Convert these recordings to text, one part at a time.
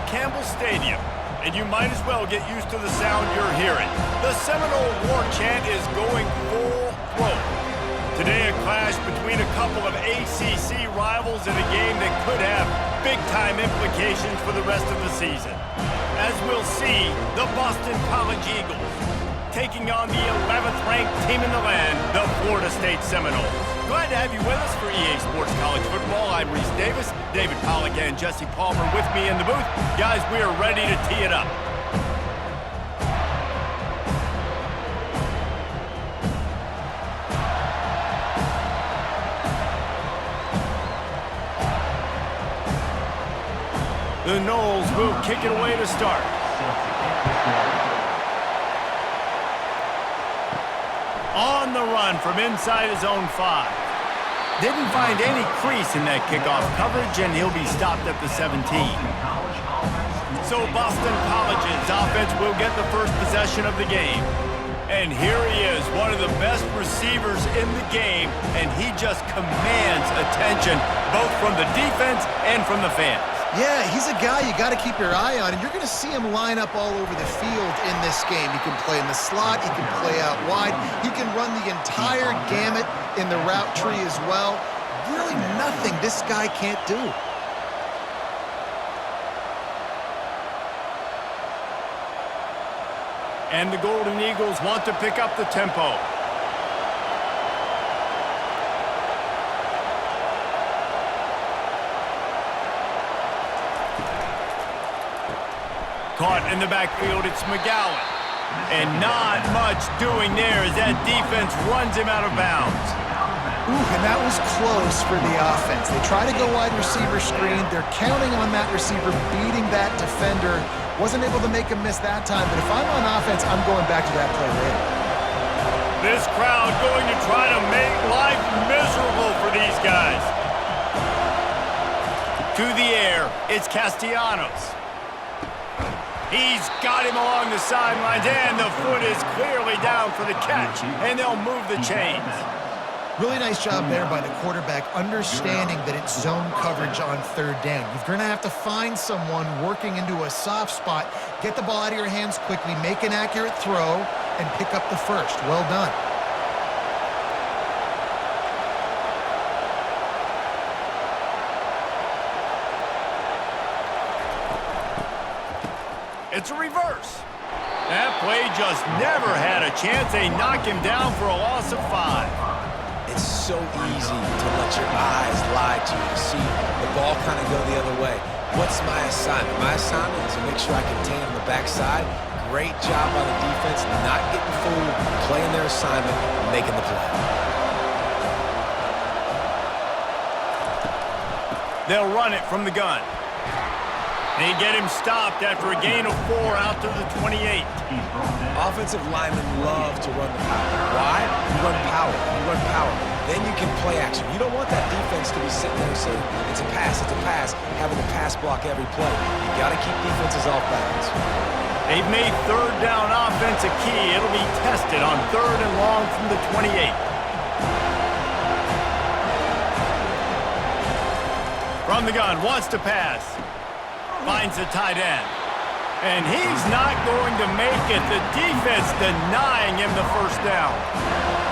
Campbell Stadium, and you might as well get used to the sound you're hearing. The Seminole War chant is going full throat. Today, a clash between a couple of ACC rivals in a game that could have big-time implications for the rest of the season. As we'll see, the Boston College Eagles taking on the 11th-ranked team in the land, the Florida State Seminoles. Glad to have you with us for EA Sports College Football. I'm Reese Davis, David Pollack and Jesse Palmer with me in the booth. Guys, we are ready to tee it up. The Noles will kick it away to start. On the run from inside his own 5. Didn't find any crease in that kickoff coverage, and he'll be stopped at the 17. So Boston College's offense will get the first possession of the game. And here he is, one of the best receivers in the game, and he just commands attention, both from the defense and from the fans. Yeah, he's a guy you got to keep your eye on, and you're going to see him line up all over the field in this game. He can play in the slot, he can play out wide, he can run the entire gamut in the route tree as well. Really nothing this guy can't do. And the Golden Eagles want to pick up the tempo. Caught in the backfield, it's McGowan. And not much doing there as that defense runs him out of bounds. Ooh, and that was close for the offense. They try to go wide receiver screen. They're counting on that receiver beating that defender. Wasn't able to make him miss that time, but if I'm on offense, I'm going back to that play later. This crowd going to try to make life miserable for these guys. To the air, it's Castellanos. He's got him along the sidelines, and the foot is clearly down for the catch, and they'll move the chains. Really nice job there by the quarterback, understanding that it's zone coverage on third down. You're going to have to find someone working into a soft spot, get the ball out of your hands quickly, make an accurate throw, and pick up the first. Well done. It's a reverse. That play just never had a chance. They knock him down for a loss of 5. It's so easy to let your eyes lie to you, to see the ball kind of go the other way. What's my assignment? My assignment is to make sure I contain on the backside. Great job by the defense, not getting fooled, playing their assignment, and making the play. They'll run it from the gun. They get him stopped after a gain of 4 out to the 28. Offensive linemen love to run the power. Why? You run power. You run power. Then you can play action. You don't want that defense to be sitting there saying, it's a pass, having to pass block every play. You got to keep defenses off balance. They've made third down offense a key. It'll be tested on 3rd and long from the 28. From the gun, wants to pass. Finds the tight end. And he's not going to make it. The defense denying him the first down.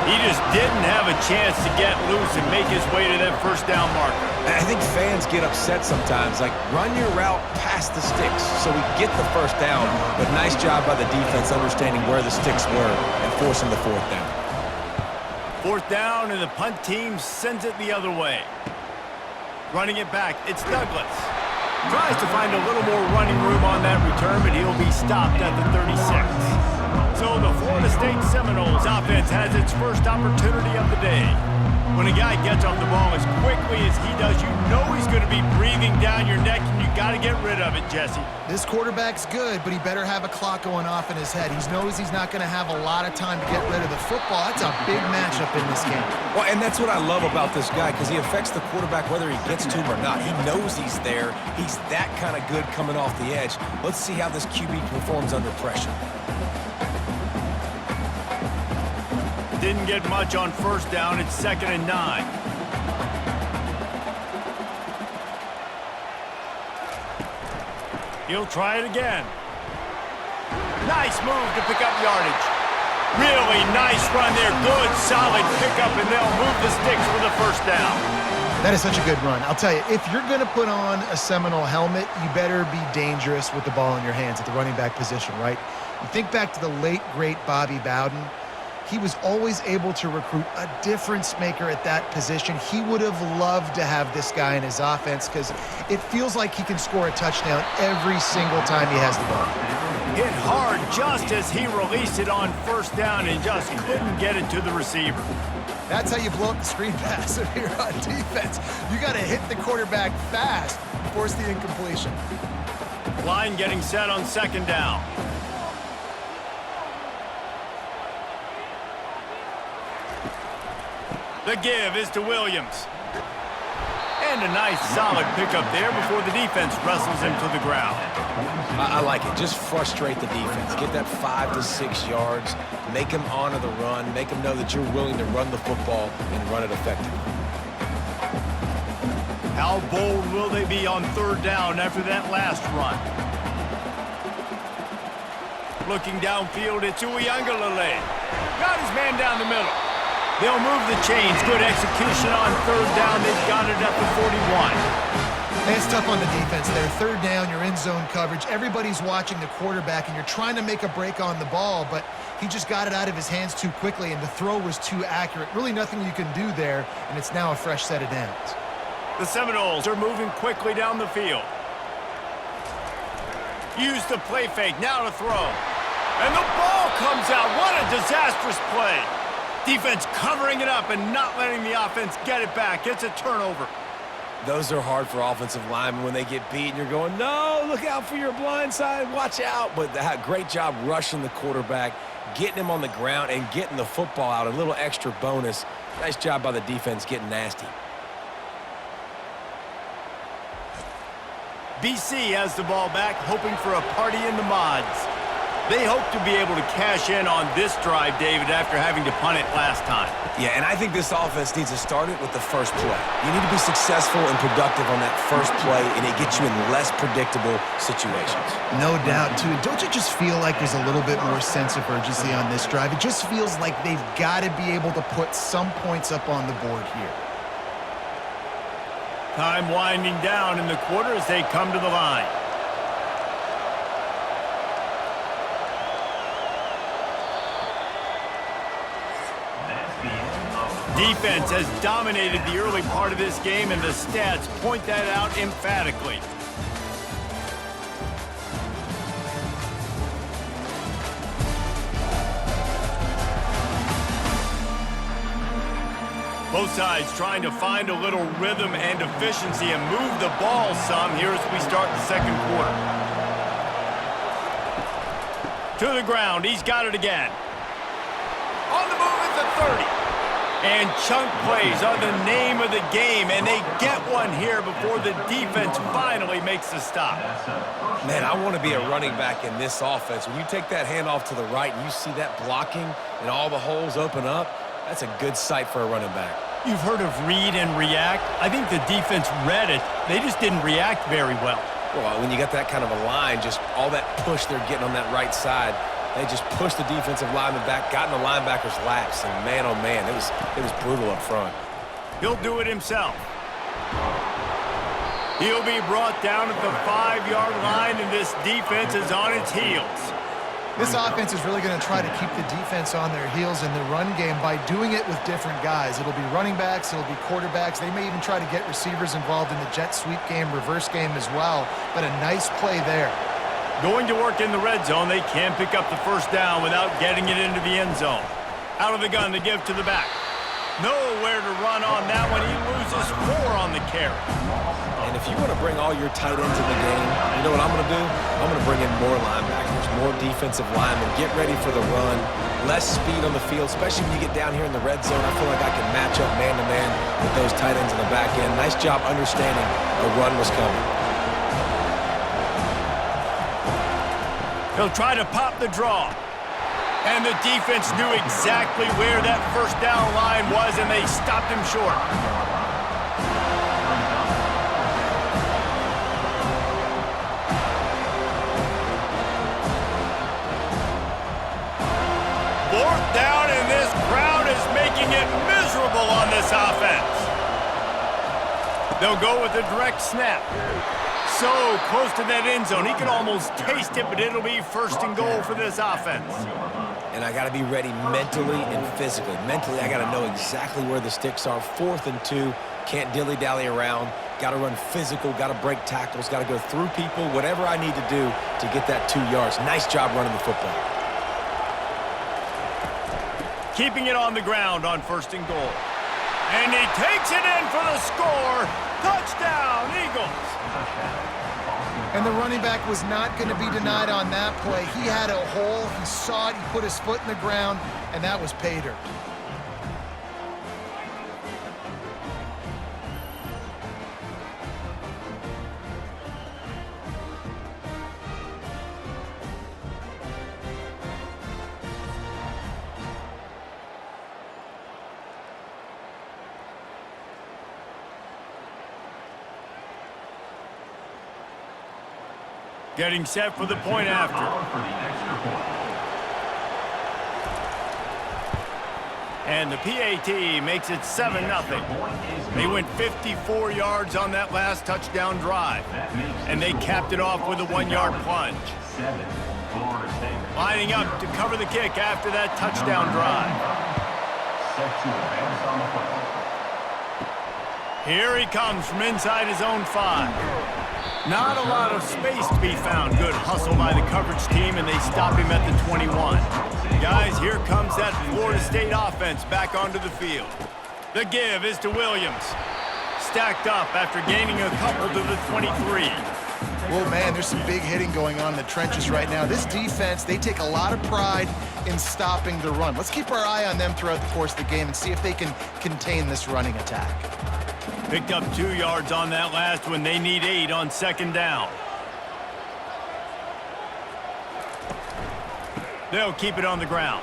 He just didn't have a chance to get loose and make his way to that first down marker. I think fans get upset sometimes. Like, run your route past the sticks so we get the first down. But nice job by the defense understanding where the sticks were and forcing the 4th down. 4th down, and the punt team sends it the other way. Running it back, it's Douglas. Tries to find a little more running room on that return, but he'll be stopped at the 36. So the Florida State Seminoles offense has its first opportunity of the day. When a guy gets off the ball as quickly as he does, you know he's going to be breathing down your neck, and you got to get rid of it, Jesse. This quarterback's good, but he better have a clock going off in his head. He knows he's not going to have a lot of time to get rid of the football. That's a big matchup in this game. Well, and that's what I love about this guy, because he affects the quarterback whether he gets to him or not. He knows he's there. He's that kind of good coming off the edge. Let's see how this QB performs under pressure. Didn't get much on first down. It's 2nd and 9. He'll try it again. Nice move to pick up yardage. Really nice run there. Good, solid pickup, and they'll move the sticks for the first down. That is such a good run. I'll tell you, if you're going to put on a Seminole helmet, you better be dangerous with the ball in your hands at the running back position, right? You think back to the late, great Bobby Bowden. He was always able to recruit a difference maker at that position. He would have loved to have this guy in his offense because it feels like he can score a touchdown every single time he has the ball. Hit hard just as he released it on first down and just couldn't get it to the receiver. That's how you blow up the screen pass if you're on defense. You got to hit the quarterback fast and force the incompletion. Line getting set on second down. The give is to Williams. And a nice solid pickup there before the defense wrestles him to the ground. I like it. Just frustrate the defense. Get that 5 to 6 yards. Make them honor the run. Make them know that you're willing to run the football and run it effectively. How bold will they be on third down after that last run? Looking downfield, it's Uiagalelei. Got his man down the middle. They'll move the chains. Good execution on third down. They've got it up to 41. It's tough on the defense there. Third down, you're in zone coverage. Everybody's watching the quarterback, and you're trying to make a break on the ball, but he just got it out of his hands too quickly, and the throw was too accurate. Really nothing you can do there, and it's now a fresh set of downs. The Seminoles are moving quickly down the field. Use the play fake. Now to throw. And the ball comes out. What a disastrous play. Defense covering it up and not letting the offense get it back. It's a turnover. Those are hard for offensive linemen when they get beat and you're going, no, look out for your blind side, watch out. But great job rushing the quarterback, getting him on the ground and getting the football out. A little extra bonus. Nice job by the defense getting nasty. BC has the ball back, hoping for a party in the mods. They hope to be able to cash in on this drive, David, after having to punt it last time. Yeah, and I think this offense needs to start it with the first play. You need to be successful and productive on that first play, and it gets you in less predictable situations. No doubt, too. Don't you just feel like there's a little bit more sense of urgency on this drive? It just feels like they've got to be able to put some points up on the board here. Time winding down in the quarter as they come to the line. Defense has dominated the early part of this game, and the stats point that out emphatically. Both sides trying to find a little rhythm and efficiency and move the ball some here as we start the second quarter. To the ground, he's got it again. On the move at the 30. And chunk plays are the name of the game, and they get one here before the defense finally makes the stop. Man, I want to be a running back in this offense. When you take that handoff to the right and you see that blocking and all the holes open up, that's a good sight for a running back. You've heard of read and react. I think the defense read it. They just didn't react very well. Well, when you got that kind of a line, just all that push they're getting on that right side, they just pushed the defensive lineman back, got in the linebacker's laps, and man, oh man, it was brutal up front. He'll do it himself. He'll be brought down at the 5-yard line, and this defense is on its heels. This offense is really going to try to keep the defense on their heels in the run game by doing it with different guys. It'll be running backs, it'll be quarterbacks. They may even try to get receivers involved in the jet sweep game, reverse game as well, but a nice play there. Going to work in the red zone, they can't pick up the first down without getting it into the end zone. Out of the gun to give to the back. Nowhere to run on that one. He loses 4 on the carry. And if you want to bring all your tight ends in the game, you know what I'm going to do? I'm going to bring in more linebackers, more defensive linemen. Get ready for the run. Less speed on the field, especially when you get down here in the red zone. I feel like I can match up man-to-man with those tight ends in the back end. Nice job understanding a run was coming. He'll try to pop the draw. And the defense knew exactly where that first down line was, and they stopped him short. trouble on this offense. They'll go with a direct snap. So close to that end zone. He can almost taste it, but it'll be first and goal for this offense. And I got to be ready mentally and physically. Mentally, I got to know exactly where the sticks are. 4th and 2. Can't dilly-dally around. Got to run physical. Got to break tackles. Got to go through people. Whatever I need to do to get that 2 yards. Nice job running the football. Keeping it on the ground on first and goal. And he takes it in for the score. Touchdown, Eagles. And the running back was not going to be denied on that play. He had a hole. He saw it. He put his foot in the ground, and that was pay dirt. Getting set for the point after. And the PAT makes it 7-0. They went 54 yards on that last touchdown drive. And they capped it off with a 1-yard plunge. Lining up to cover the kick after that touchdown drive. Here he comes from inside his own 5. Not a lot of space to be found. Good hustle by the coverage team, and they stop him at the 21. Guys, here comes that Florida State offense back onto the field. The give is to Williams. Stacked up after gaining a couple to the 23. Well, man, there's some big hitting going on in the trenches right now. This defense, they take a lot of pride in stopping the run. Let's keep our eye on them throughout the course of the game and see if they can contain this running attack. Picked up 2 yards on that last one. They need 8 on second down. They'll keep it on the ground.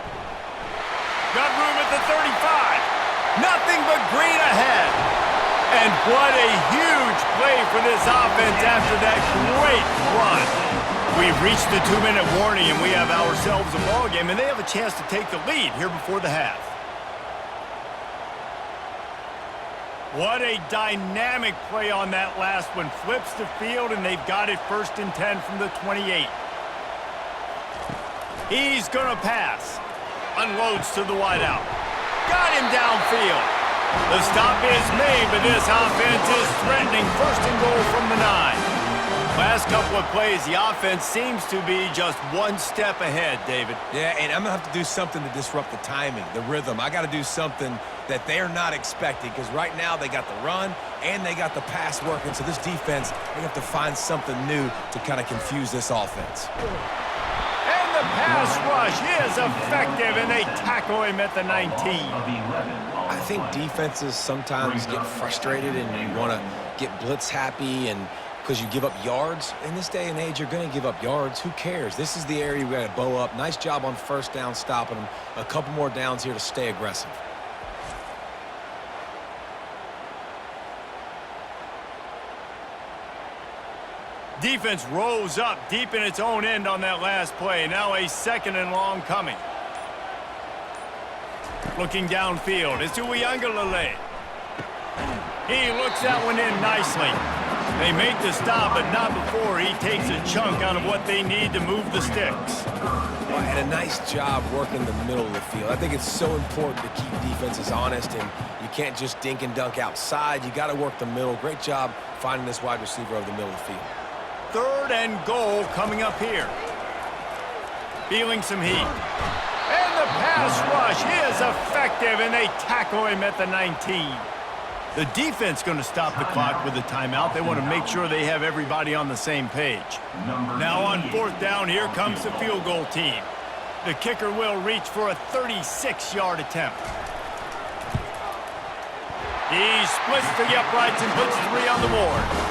Got room at the 35. Nothing but green ahead. And what a huge play for this offense after that great run. We've reached the 2-minute warning, and we have ourselves a ball game, and they have a chance to take the lead here before the half. What a dynamic play on that last one. Flips the field, and they've got it 1st and 10 from the 28. He's going to pass. Unloads to the wideout. Got him downfield. The stop is made, but this offense is threatening 1st and goal from the 9. Last couple of plays, the offense seems to be just one step ahead, David. Yeah, and I'm going to have to do something to disrupt the timing, the rhythm. I got to do something that they're not expecting, because right now they got the run and they got the pass working. So this defense, they have to find something new to kind of confuse this offense. And the pass rush is effective, and they tackle him at the 19. I think defenses sometimes get frustrated and you want to get blitz happy, and because you give up yards. In this day and age, you're going to give up yards. Who cares? This is the area we got to bow up. Nice job on 1st down, stopping them. A couple more downs here to stay aggressive. Defense rose up deep in its own end on that last play. Now a 2nd and long coming. Looking downfield. It's to Uiagalelei. He looks that one in nicely. They make the stop, but not before he takes a chunk out of what they need to move the sticks. And a nice job working the middle of the field. I think it's so important to keep defenses honest, and you can't just dink and dunk outside. You got to work the middle. Great job finding this wide receiver over the middle of the field. 3rd and goal coming up here. Feeling some heat. And the pass rush is effective, and they tackle him at the 19. The defense going to stop the clock with a timeout. They want to make sure they have everybody on the same page. Now on 4th down, here comes the field goal team. The kicker will reach for a 36-yard attempt. He splits the uprights and puts 3 on the board.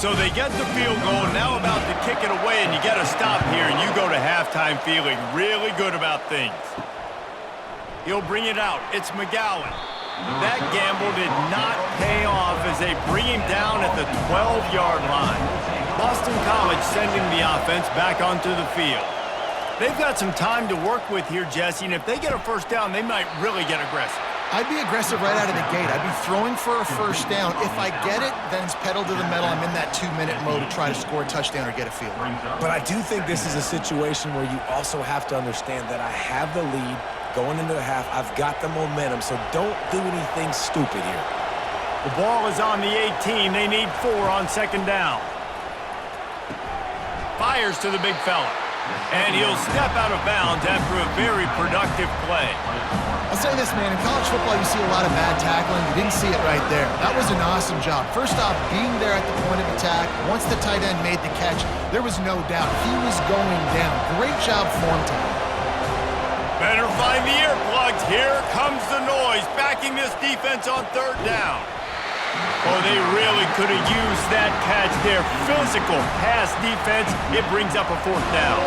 So they get the field goal, now about to kick it away, and you get a stop here, and you go to halftime feeling really good about things. He'll bring it out. It's McGowan. That gamble did not pay off as they bring him down at the 12-yard line. Boston College sending the offense back onto the field. They've got some time to work with here, Jesse, and if they get a first down, they might really get aggressive. I'd be aggressive right out of the gate. I'd be throwing for a first down. If I get it, then it's pedal to the metal. I'm in that 2-minute mode to try to score a touchdown or get a field. But I do think this is a situation where you also have to understand that I have the lead going into the half. I've got the momentum, so don't do anything stupid here. The ball is on the 18. They need 4 on second down. Fires to the big fella. And he'll step out of bounds after a very productive play. I'll say this, man. In college football, you see a lot of bad tackling. You didn't see it right there. That was an awesome job. First off, being there at the point of attack. Once the tight end made the catch, there was no doubt he was going down. Great job form time. Better find the earplugs. Here comes the noise, backing this defense on third down. Oh, they really could have used that catch there. Physical pass defense. It brings up a fourth down.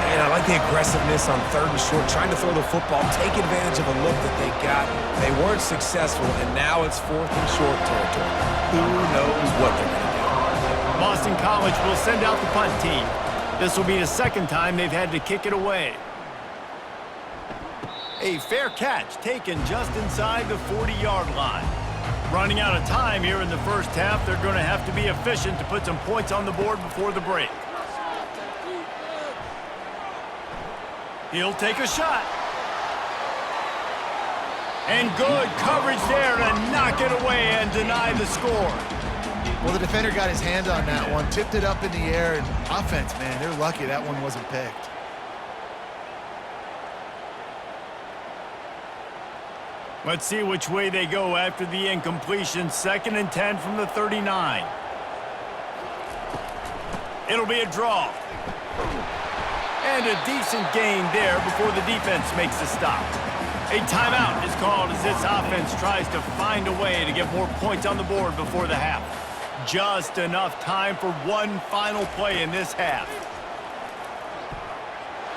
And I like the aggressiveness on third and short, trying to throw the football, take advantage of a look that they got. They weren't successful, and now it's fourth and short territory. Who knows what they're going to do? Boston College will send out the punt team. This will be the second time they've had to kick it away. A fair catch taken just inside the 40-yard line. Running out of time here in the first half, they're going to have to be efficient to put some points on the board before the break. He'll take a shot. And good coverage there to knock it away and deny the score. Well, the defender got his hand on that one, tipped it up in the air, and offense, man, they're lucky that one wasn't picked. Let's see which way they go after the incompletion. 2nd and 10 from the 39. It'll be a draw. And a decent gain there before the defense makes a stop. A timeout is called as this offense tries to find a way to get more points on the board before the half. Just enough time for one final play in this half.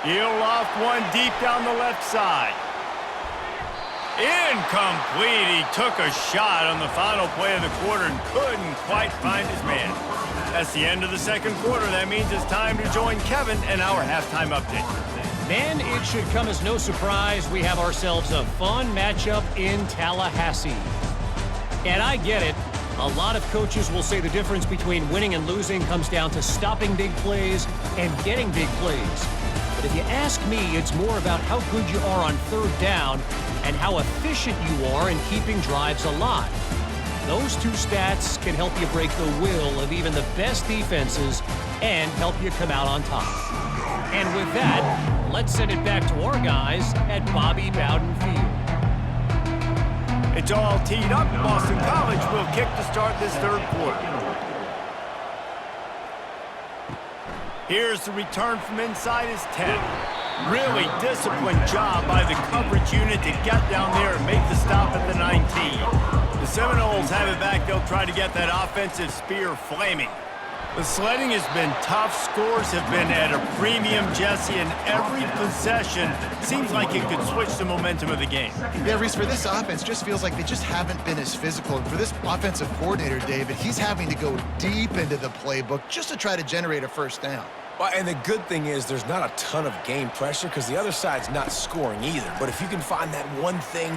He'll loft one deep down the left side. Incomplete. He took a shot on the final play of the quarter and couldn't quite find his man. That's the end of the second quarter. That means it's time to join Kevin and our halftime update. Man, it should come as no surprise we have ourselves a fun matchup in Tallahassee. And I get it. A lot of coaches will say the difference between winning and losing comes down to stopping big plays and getting big plays. But if you ask me, it's more about how good you are on third down and how efficient you are in keeping drives alive. Those two stats can help you break the will of even the best defenses and help you come out on top. And with that, let's send it back to our guys at Bobby Bowden Field. It's all teed up. Boston College will kick to start this third quarter. Here's the return from inside his 10. Really disciplined job by the coverage unit to get down there and make the stop at the 19. The Seminoles have it back. They'll try to get that offensive spear flaming. The sledding has been tough. Scores have been at a premium, Jesse, and every possession seems like it could switch the momentum of the game. Yeah, Reese, for this offense, just feels like they just haven't been as physical. And for this offensive coordinator, David, he's having to go deep into the playbook just to try to generate a first down. Well, and the good thing is there's not a ton of game pressure because the other side's not scoring either. But if you can find that one thing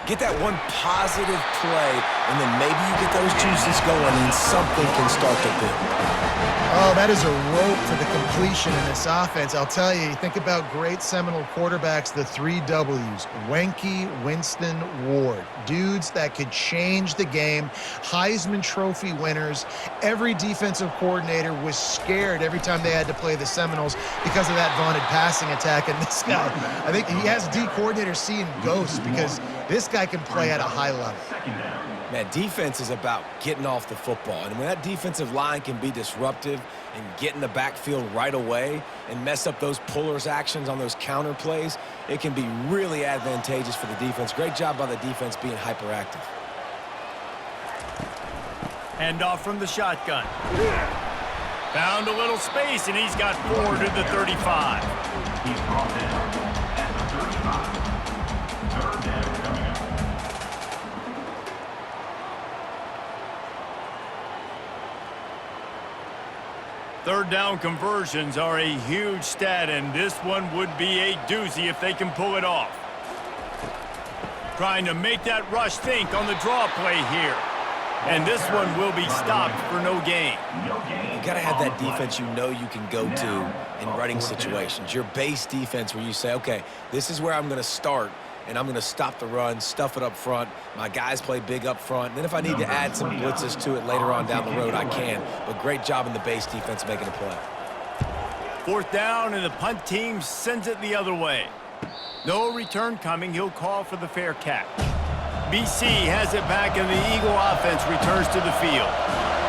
get that one positive play, and then maybe you get those juices going and something can start to build. Oh, that is a rope for the completion in this offense. I'll tell you, think about great Seminole quarterbacks, the 3 W's, Wenke, Winston, Ward. Dudes that could change the game, Heisman Trophy winners. Every defensive coordinator was scared every time they had to play the Seminoles because of that vaunted passing attack. And this guy, I think he has D coordinators seeing ghosts because this guy can play at a high level. Man, defense is about getting off the football. And when that defensive line can be disruptive and get in the backfield right away and mess up those pullers actions on those counter plays, it can be really advantageous for the defense. Great job by the defense being hyperactive. Hand off from the shotgun. Found a little space, and he's got 4 to the 35. He's brought down at the 35. Third down coming up. Third down conversions are a huge stat, and this one would be a doozy if they can pull it off. Trying to make that rush think on the draw play here. And this one will be stopped for no gain. You got to have that defense you know you can go to in running situations. Your base defense where you say, okay, this is where I'm going to start, and I'm going to stop the run, stuff it up front. My guys play big up front. And then if I need to add some blitzes to it later on down the road, I can. But great job in the base defense making a play. Fourth down, and the punt team sends it the other way. No return coming. He'll call for the fair catch. BC has it back, and the Eagle offense returns to the field.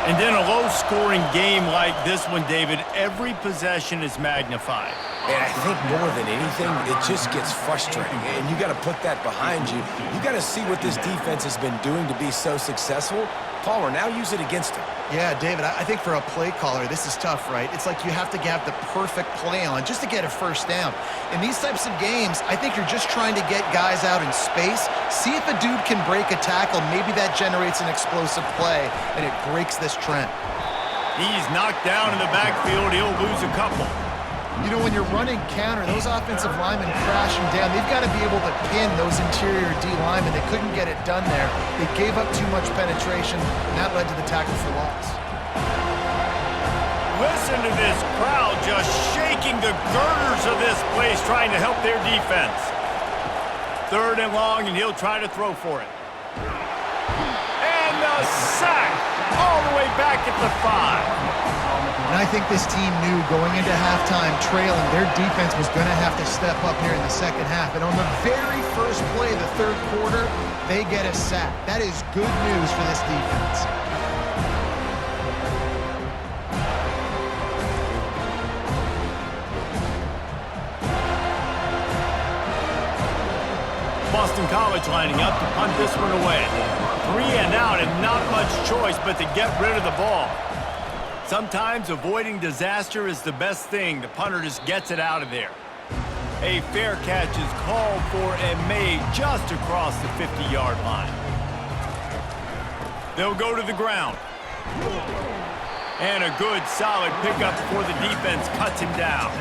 And then a low-scoring game like this one, David, every possession is magnified. And I think more than anything, it just gets frustrating. And you got to put that behind you. You got to see what this defense has been doing to be so successful. Palmer, now use it against him. Yeah, David, I think for a play caller, this is tough, right? It's like you have to have the perfect play on just to get a first down. In these types of games, I think you're just trying to get guys out in space, see if a dude can break a tackle. Maybe that generates an explosive play, and it breaks this trend. He's knocked down in the backfield. He'll lose a couple. You know, when you're running counter, those offensive linemen crashing down, they've got to be able to pin those interior D linemen. They couldn't get it done there. They gave up too much penetration, and that led to the tackle for loss. Listen to this crowd just shaking the girders of this place, trying to help their defense. Third and long, and he'll try to throw for it. And the sack all the way back at the 5. And I think this team knew going into halftime trailing, their defense was going to have to step up here in the second half. And on the very first play of the third quarter, they get a sack. That is good news for this defense. Boston College lining up to punt this one away. 3 and out, and not much choice but to get rid of the ball. Sometimes avoiding disaster is the best thing. The punter just gets it out of there. A fair catch is called for and made just across the 50-yard line. They'll go to the ground. And a good, solid pickup before the defense cuts him down.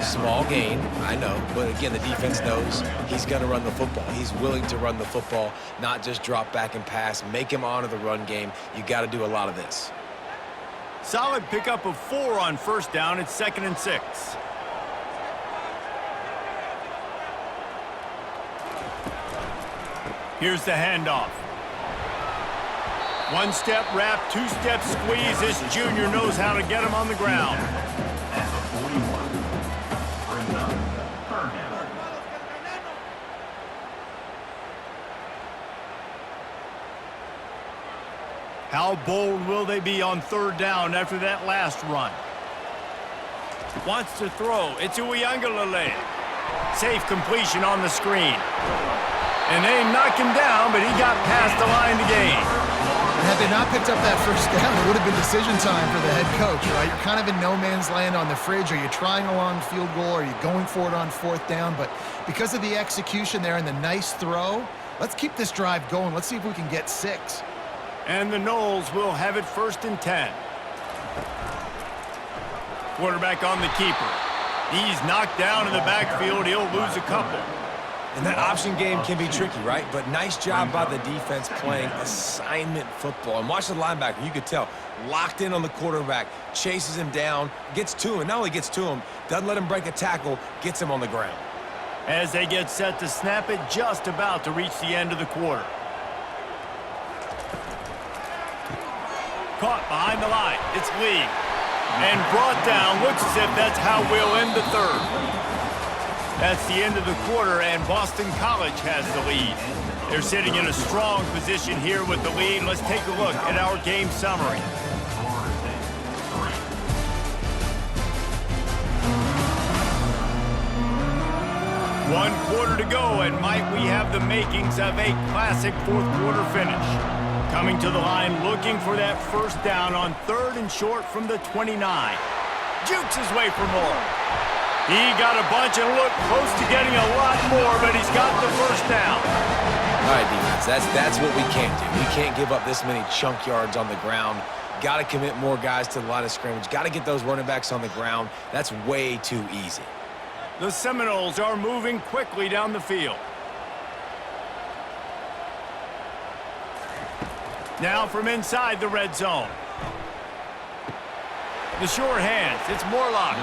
Small gain, I know, but again, the defense knows he's going to run the football. He's willing to run the football, not just drop back and pass, make him honor the run game. You got to do a lot of this. Solid pickup of 4 on first down. It's 2nd and 6. Here's the handoff. One step wrap, 2-step squeeze. This junior knows how to get him on the ground. At the 41. Brings up third down. How bold will they be on third down after that last run? Wants to throw. It's Uiagalelei. Safe completion on the screen. And they knock him down, but he got past the line to gain. And had they not picked up that first down, it would have been decision time for the head coach, right? You're kind of in no man's land on the fridge. Are you trying a long field goal? Are you going for it on fourth down? But because of the execution there and the nice throw, let's keep this drive going. Let's see if we can get 6. And the Noles will have it 1st and 10. Quarterback on the keeper. He's knocked down in the backfield. He'll lose a couple. And that option game can be tricky, right? But nice job by the defense playing assignment football. And watch the linebacker. You could tell. Locked in on the quarterback. Chases him down. Gets to him. Not only gets to him, doesn't let him break a tackle. Gets him on the ground. As they get set to snap it, just about to reach the end of the quarter. Caught behind the line. It's Lee. And brought down. Looks as if that's how we'll end the third. That's the end of the quarter, and Boston College has the lead. They're sitting in a strong position here with the lead. Let's take a look at our game summary. One quarter to go, and might we have the makings of a classic fourth quarter finish. Coming to the line, looking for that first down on 3rd and short from the 29. Jukes his way for more. He got a bunch and looked close to getting a lot more, but he's got the first down. All right, defense, that's what we can't do. We can't give up this many chunk yards on the ground. Got to commit more guys to the line of scrimmage. Got to get those running backs on the ground. That's way too easy. The Seminoles are moving quickly down the field. Now from inside the red zone. The sure hands, it's Morlock.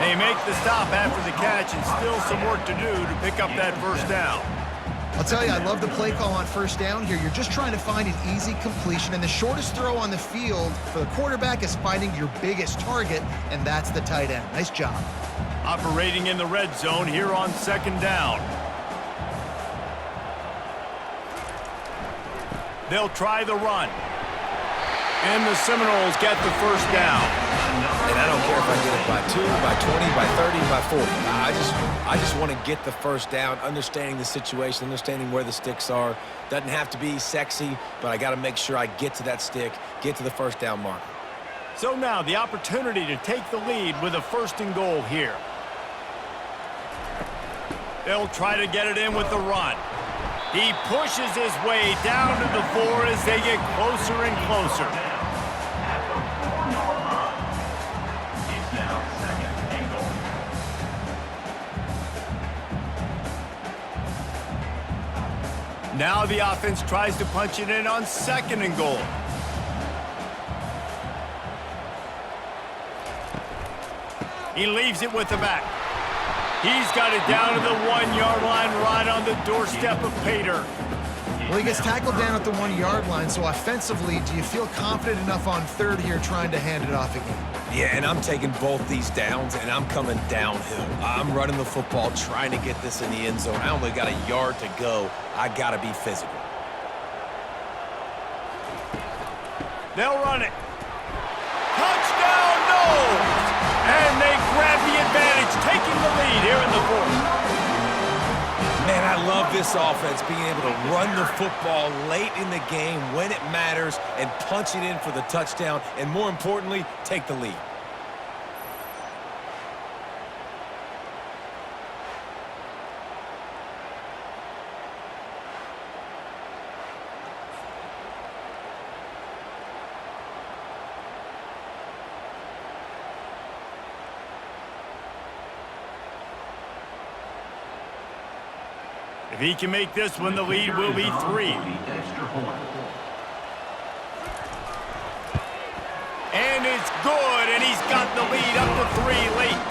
They make the stop after the catch and still some work to do to pick up that first down. I'll tell you, I love the play call on first down here. You're just trying to find an easy completion, and the shortest throw on the field for the quarterback is finding your biggest target, and that's the tight end. Nice job. Operating in the red zone here on 2nd down. They'll try the run. And the Seminoles get the first down. And I don't care if I get it by 2, by 20, by 30, by 40. I just want to get the first down, understanding the situation, understanding where the sticks are. Doesn't have to be sexy, but I got to make sure I get to that stick, get to the first down marker. So now the opportunity to take the lead with a 1st and goal here. They'll try to get it in with the run. He pushes his way down to the 4 as they get closer and closer. It's now 2nd and goal. Now the offense tries to punch it in on 2nd and goal. He leaves it with the back. He's got it down to the 1-yard line right on the doorstep of Pater. Well, he gets tackled down at the 1-yard line, so offensively, do you feel confident enough on 3rd here trying to hand it off again? Yeah, and I'm taking both these downs, and I'm coming downhill. I'm running the football, trying to get this in the end zone. I only got a yard to go. I got to be physical. They'll run it. Touchdown, no! And they grab the advantage, taking the lead here in the 4th. Man, I love this offense, being able to run the football late in the game when it matters and punch it in for the touchdown, and more importantly, take the lead. If he can make this one, the lead will be 3. Extra point. And it's good, and he's got the lead up to 3 late.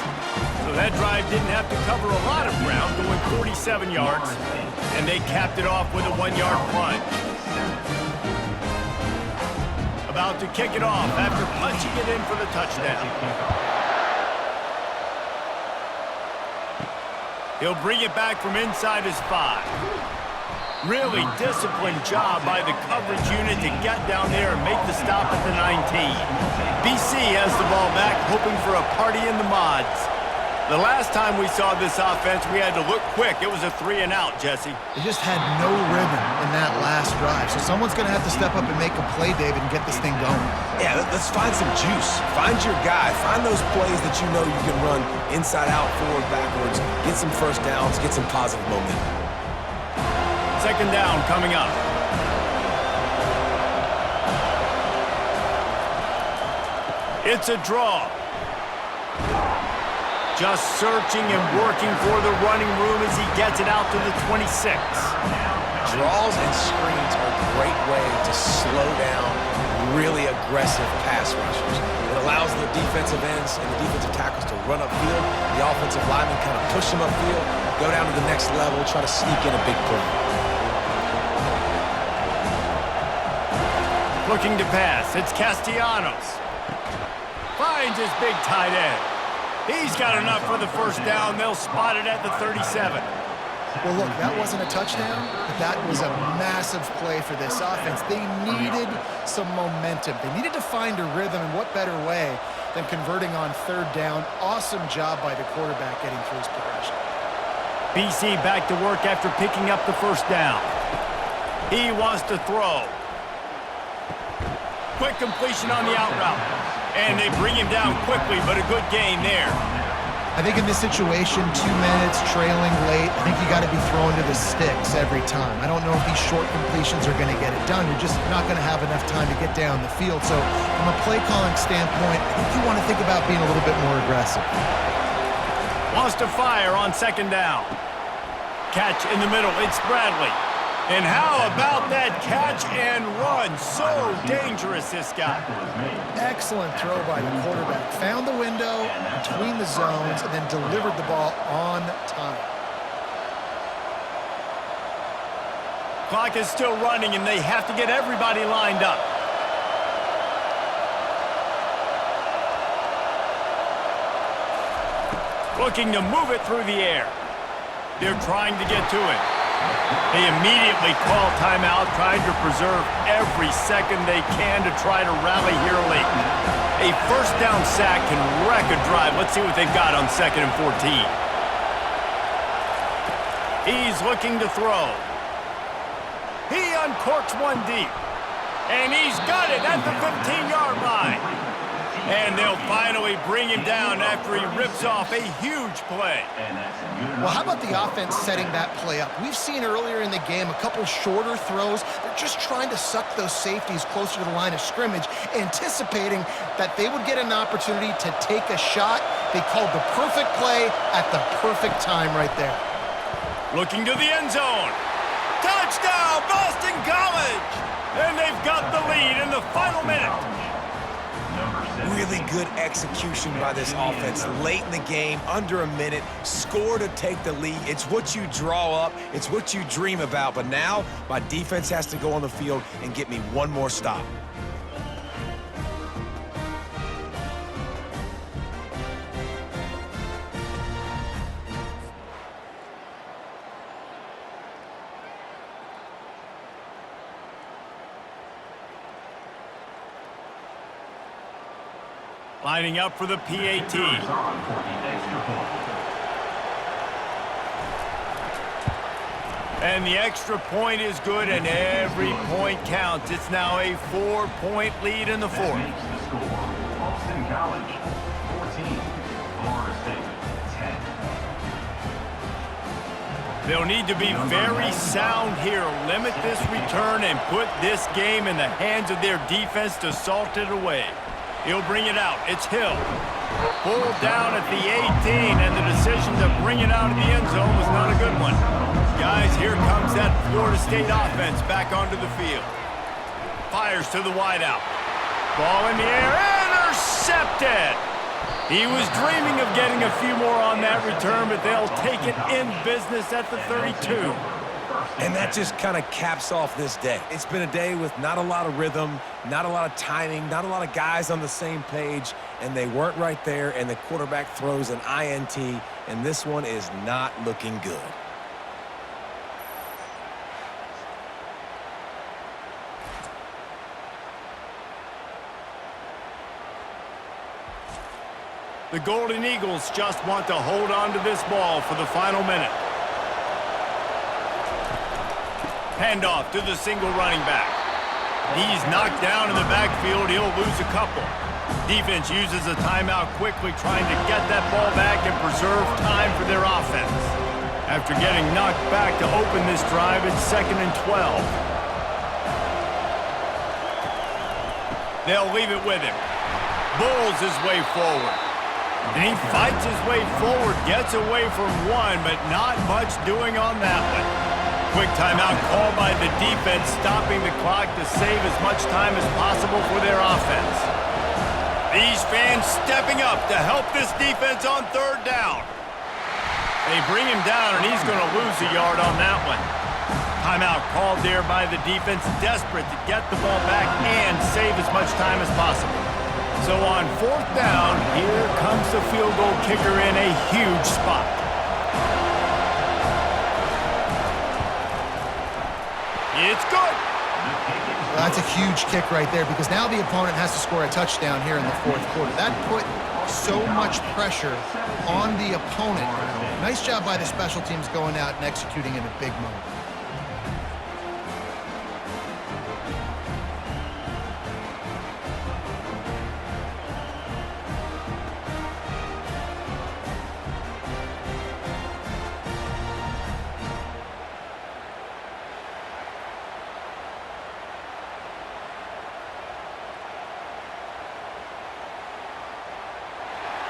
So that drive didn't have to cover a lot of ground, going 47 yards, and they capped it off with a 1-yard plunge. About to kick it off after punching it in for the touchdown. He'll bring it back from inside his 5. Really disciplined job by the coverage unit to get down there and make the stop at the 19. BC has the ball back, hoping for a party in the mods. The last time we saw this offense, we had to look quick. It was a 3-and-out, Jesse. They just had no rhythm in that last drive, so someone's going to have to step up and make a play, David, and get this thing going. Yeah, let's find some juice. Find your guy. Find those plays that you know you can run inside out, forward, backwards. Get some first downs. Get some positive momentum. 2nd down coming up. It's a draw. Just searching and working for the running room as he gets it out to the 26. Draws and screens are a great way to slow down really aggressive pass rushers. It allows the defensive ends and the defensive tackles to run upfield. The offensive linemen kind of push them upfield, go down to the next level, try to sneak in a big play. Looking to pass, it's Castellanos. Finds his big tight end. He's got enough for the first down. They'll spot it at the 37. Well, look, that wasn't a touchdown, but that was a massive play for this offense. They needed some momentum. They needed to find a rhythm, and what better way than converting on 3rd down. Awesome job by the quarterback getting through his progression. BC back to work after picking up the first down. He wants to throw. Quick completion on the out route. And they bring him down quickly, but a good gain there. I think in this situation, 2 minutes, trailing late, I think you got to be throwing to the sticks every time. I don't know if these short completions are going to get it done. You're just not going to have enough time to get down the field. So from a play calling standpoint, I think you want to think about being a little bit more aggressive. Wants to fire on second down. Catch in the middle. It's Bradley. And how about that catch and run? So dangerous, this guy. Excellent throw by the quarterback. Found the window between the zones and then delivered the ball on time. Clock is still running, and they have to get everybody lined up. Looking to move it through the air. They're trying to get to it. They immediately call timeout, trying to preserve every second they can to try to rally here late. A first down sack can wreck a drive. Let's see what they've got on 2nd and 14. He's looking to throw. He uncorks one deep. And he's got it at the 15-yard line. And they'll finally bring him down after he rips off a huge play. Well, how about the offense setting that play up? We've seen earlier in the game a couple shorter throws. They're just trying to suck those safeties closer to the line of scrimmage, anticipating that they would get an opportunity to take a shot. They called the perfect play at the perfect time right there. Looking to the end zone. Touchdown, Boston College! And they've got the lead in the final minute. Really good execution by this offense. Late in the game, under a minute, score to take the lead. It's what you draw up. It's what you dream about. But now, my defense has to go on the field and get me one more stop. Lining up for the PAT. And the extra point is good, and every point counts. It's now a 4-point lead in the fourth. Boston College, 14. Florida State, 10. They'll need to be very sound here. Limit this return and put this game in the hands of their defense to salt it away. He'll bring it out. It's Hill. Pulled down at the 18, and the decision to bring it out of the end zone was not a good one. Guys, here comes that Florida State offense back onto the field. Fires to the wideout. Ball in the air. Intercepted! He was dreaming of getting a few more on that return, but they'll take it in business at the 32. And that just kind of caps off this day. It's been a day with not a lot of rhythm, not a lot of timing, not a lot of guys on the same page, and they weren't right there, and the quarterback throws an INT, and this one is not looking good. The Golden Eagles just want to hold on to this ball for the final minute. Handoff to the single running back. He's knocked down in the backfield. He'll lose a couple. Defense uses a timeout quickly, trying to get that ball back and preserve time for their offense. After getting knocked back to open this drive, it's 2nd and 12. They'll leave it with him. Bulls his way forward. And he fights his way forward, gets away from one, but not much doing on that one. Quick timeout called by the defense, stopping the clock to save as much time as possible for their offense. These fans stepping up to help this defense on 3rd down. They bring him down, and he's going to lose a yard on that one. Timeout called there by the defense, desperate to get the ball back and save as much time as possible. So on 4th down, here comes the field goal kicker in a huge spot. It's good. Well, that's a huge kick right there, because now the opponent has to score a touchdown here in the 4th quarter. That put so much pressure on the opponent. Nice job by the special teams going out and executing in a big moment.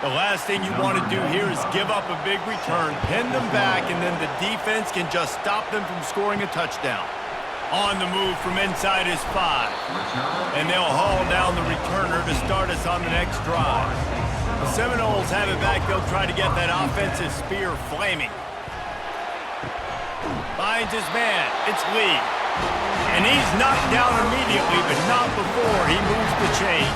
The last thing you want to do here is give up a big return, pin them back, and then the defense can just stop them from scoring a touchdown. On the move from inside his 5. And they'll haul down the returner to start us on the next drive. The Seminoles have it back. They'll try to get that offensive spear flaming. Finds his man. It's Lee. And he's knocked down immediately, but not before he moves the chains.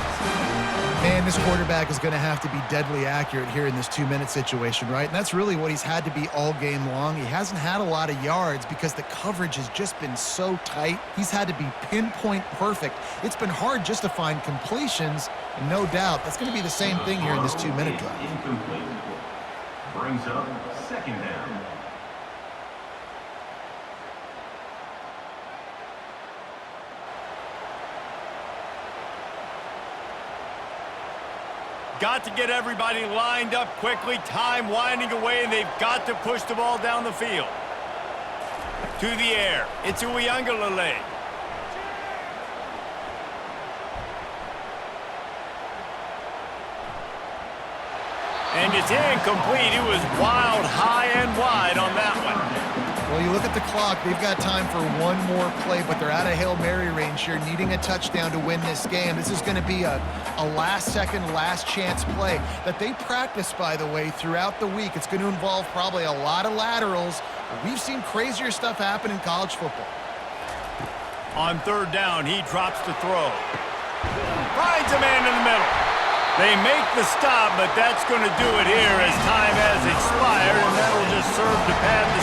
Man, this quarterback is going to have to be deadly accurate here in this 2-minute situation, right? And that's really what he's had to be all game long. He hasn't had a lot of yards because the coverage has just been so tight. He's had to be pinpoint perfect. It's been hard just to find completions, and no doubt that's going to be the same thing here in this 2-minute drive. Incomplete. Brings up second down. Got to get everybody lined up quickly. Time winding away, and they've got to push the ball down the field. To the air. It's Uiagalelei. And it's incomplete. It was wild, high and wide on that one. Well, you look at the clock, they've got time for one more play, but they're out of Hail Mary range here, needing a touchdown to win this game. This is going to be a last-second, last-chance play that they practice, by the way, throughout the week. It's going to involve probably a lot of laterals. We've seen crazier stuff happen in college football. On third down, he drops to throw. Finds a man in the middle. They make the stop, but that's going to do it here as time has expired, and that'll just serve to pad the